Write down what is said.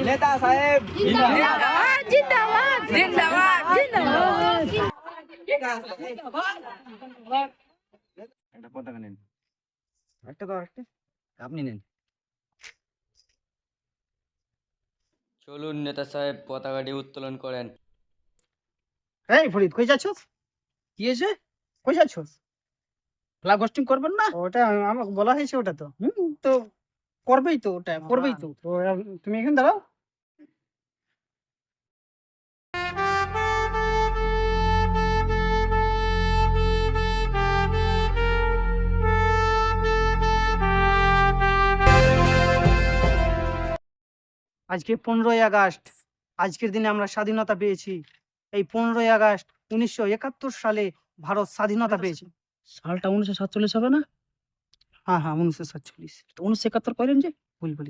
নেতা সাহেব জিন্দাবাদ জিন্দাবাদ জিন্দাবাদ জিন্দাবাদ। একটা পতাকা নেন, একটা তো একটা আপনি নেন। চলুন নেতা সাহেব, পতাকাটি উত্তোলন করেন। এই ফরিদ, কই যাচ্ছস? কি হয়েছে? কই যাচ্ছস? ফ্ল্যাগ হোস্টিং করবেন না? ওটা আমাকে বলা হয়েছে, ওটা তো তো করবেই তো, ওটা করবেই তো। তো তুমি এখানে দাঁড়াও। আজকে 15ই আগস্ট। আজকের দিনে আমরা স্বাধীনতা পেয়েছি। এই 15ই আগস্ট 1971 সালে ভারত স্বাধীনতা পেয়েছে। সালটা 1947 হবে না? হ্যাঁ হ্যাঁ, 1947। 1971 করেন যে ভুল বলি।